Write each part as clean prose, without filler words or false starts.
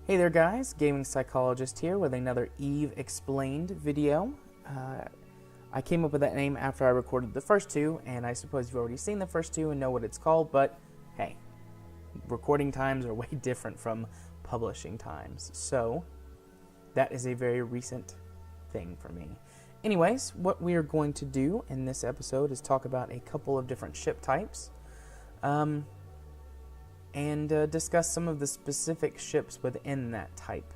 Hey there guys, Gaming Psychologist here with another EVE Explained video. I came up with that name after I recorded the first two, and I suppose you've already seen the first two and know what it's called, but hey, recording times are way different from publishing times, so that is a very recent thing for me. Anyways, what we are going to do in this episode is talk about a couple of different ship types. And discuss some of the specific ships within that type.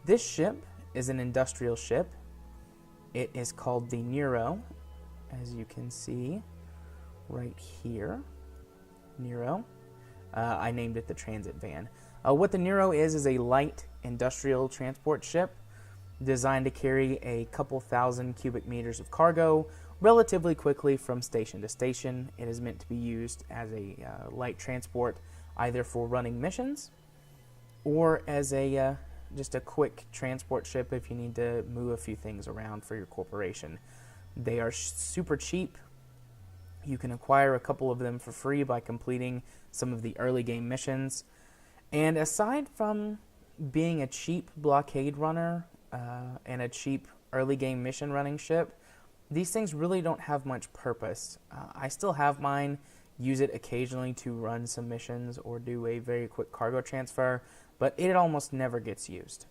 This ship is an industrial ship. It is called the Nero, as you can see right here. Nero. I named it the Transit Van. What the Nero is a light industrial transport ship designed to carry a couple thousand cubic meters of cargo relatively quickly from station to station. It is meant to be used as a light transport, either for running missions or as a just a quick transport ship if you need to move a few things around for your corporation. They are super cheap. You can acquire a couple of them for free by completing some of the early game missions. And aside from being a cheap blockade runner and a cheap early game mission running ship, these things really don't have much purpose. I still have mine, use it occasionally to run some missions or do a very quick cargo transfer, but it almost never gets used.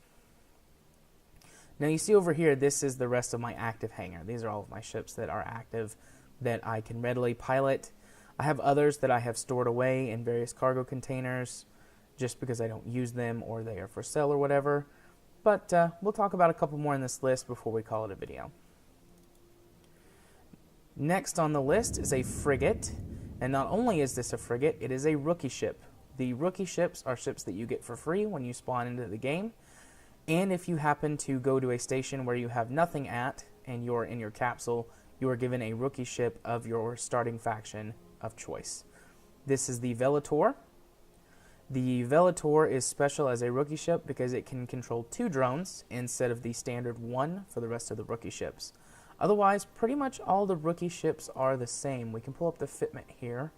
Now you see over here, this is the rest of my active hangar. These are all of my ships that are active that I can readily pilot. I have others that I have stored away in various cargo containers just because I don't use them or they are for sale or whatever. But we'll talk about a couple more in this list before we call it a video. Next on the list is a frigate, and not only is this a frigate, it is a rookie ship. The rookie ships are ships that you get for free when you spawn into the game, and if you happen to go to a station where you have nothing at and you're in your capsule, you are given a rookie ship of your starting faction of choice. This is the Velator. The Velator is special as a rookie ship because it can control 2 drones instead of the standard 1 for the rest of the rookie ships. Otherwise, pretty much all the rookie ships are the same. We can pull up the fitment here.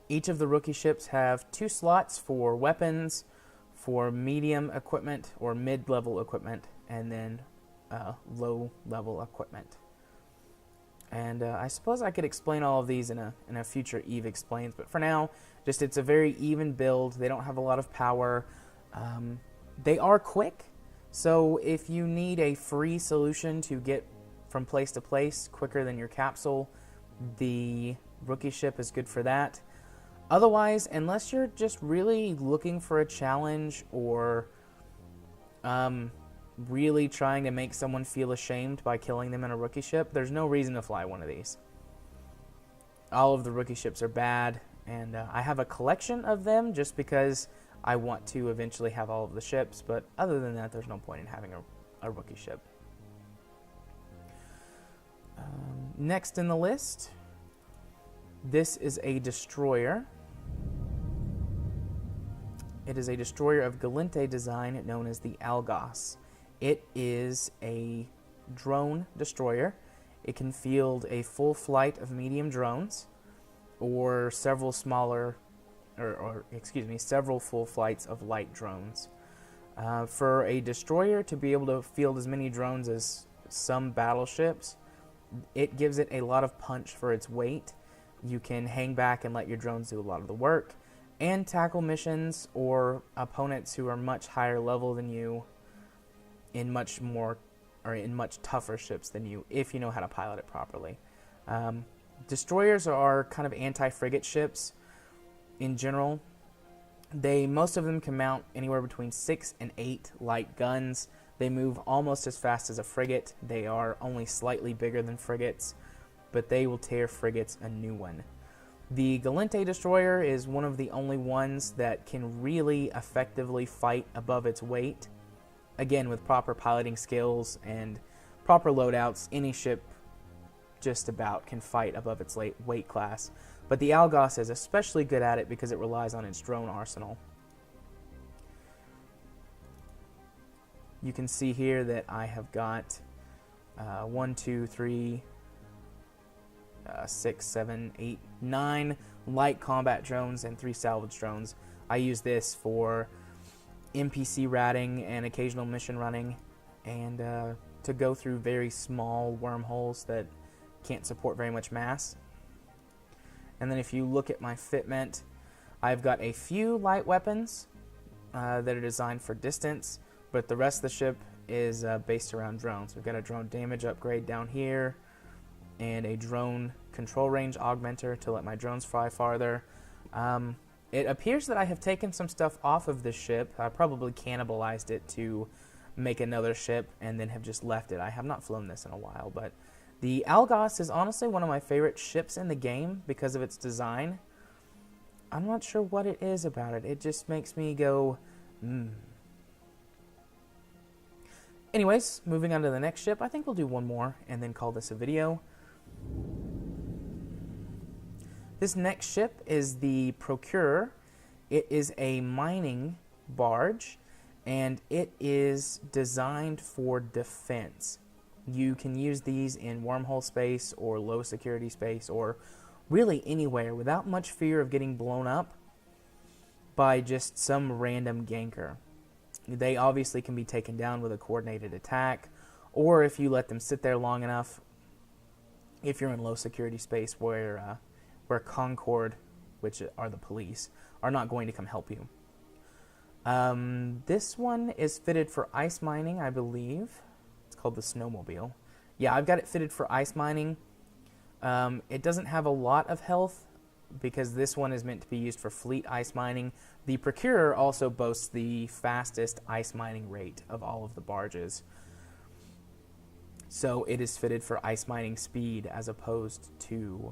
Each of the rookie ships have 2 slots for weapons, for medium equipment or mid-level equipment, and then low-level equipment. And I suppose I could explain all of these in a future EVE Explains, but for now, just it's a very even build. They don't have a lot of power. They are quick. So if you need a free solution to get from place to place quicker than your capsule, the rookie ship is good for that. Otherwise, unless you're just really looking for a challenge or really trying to make someone feel ashamed by killing them in a rookie ship, there's no reason to fly one of these. All of the rookie ships are bad, and I have a collection of them just because I want to eventually have all of the ships, but other than that, there's no point in having a rookie ship. Next in the list, this is a destroyer. It is a destroyer of Gallente design known as the Algos. It is a drone destroyer. It can field a full flight of medium drones or several smaller several full flights of light drones. For a destroyer to be able to field as many drones as some battleships, it gives it a lot of punch for its weight. You can hang back and let your drones do a lot of the work and tackle missions or opponents who are much higher level than you in much tougher ships than you if you know how to pilot it properly. Destroyers are kind of anti-frigate ships. In general, most of them can mount anywhere between 6 and 8 light guns. They move almost as fast as a frigate. They are only slightly bigger than frigates, but they will tear frigates a new one. The Gallente destroyer is one of the only ones that can really effectively fight above its weight. Again, with proper piloting skills and proper loadouts, any ship just about can fight above its weight class. But the Algos is especially good at it because it relies on its drone arsenal. You can see here that I have got 6, 7, 8, 9 light combat drones and 3 salvage drones. I use this for NPC ratting and occasional mission running, and to go through very small wormholes that can't support very much mass. And then if you look at my fitment, I've got a few light weapons that are designed for distance, but the rest of the ship is based around drones. We've got a drone damage upgrade down here, and a drone control range augmenter to let my drones fly farther. It appears that I have taken some stuff off of this ship. I probably cannibalized it to make another ship and then have just left it. I have not flown this in a while, but the Algos is honestly one of my favorite ships in the game because of its design. I'm not sure what it is about it. It just makes me go, Anyways, moving on to the next ship. I think we'll do one more and then call this a video. This next ship is the Procurer. It is a mining barge, and it is designed for defense. You can use these in wormhole space or low security space or really anywhere without much fear of getting blown up by just some random ganker. They obviously can be taken down with a coordinated attack, or if you let them sit there long enough, if you're in low security space where Concord, which are the police, are not going to come help you. This one is fitted for ice mining, I believe. It's called the Snowmobile. Yeah, I've got it fitted for ice mining. It doesn't have a lot of health because this one is meant to be used for fleet ice mining. The Procurer also boasts the fastest ice mining rate of all of the barges. So it is fitted for ice mining speed as opposed to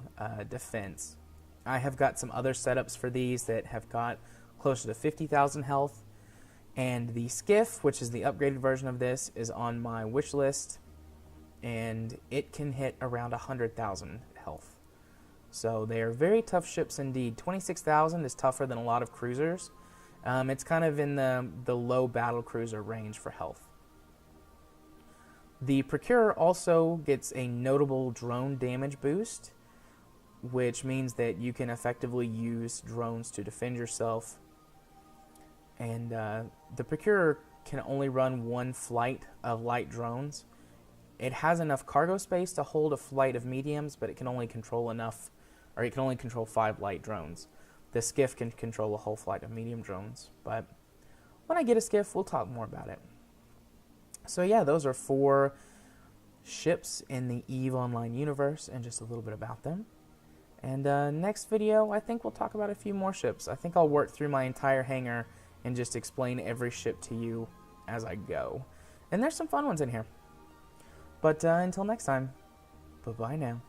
defense. I have got some other setups for these that have got closer to 50,000 health. And the Skiff, which is the upgraded version of this, is on my wish list. And it can hit around 100,000 health. So they are very tough ships indeed. 26,000 is tougher than a lot of cruisers. It's kind of in the low battle cruiser range for health. The Procurer also gets a notable drone damage boost, which means that you can effectively use drones to defend yourself. And the Procurer can only run one flight of light drones. It has enough cargo space to hold a flight of mediums, but it can only control 5 light drones. The Skiff can control a whole flight of medium drones, but when I get a Skiff, we'll talk more about it. So yeah, those are 4 ships in the EVE Online universe and just a little bit about them. And next video, I think we'll talk about a few more ships. I think I'll work through my entire hangar and just explain every ship to you as I go. And there's some fun ones in here. But until next time, bye-bye now.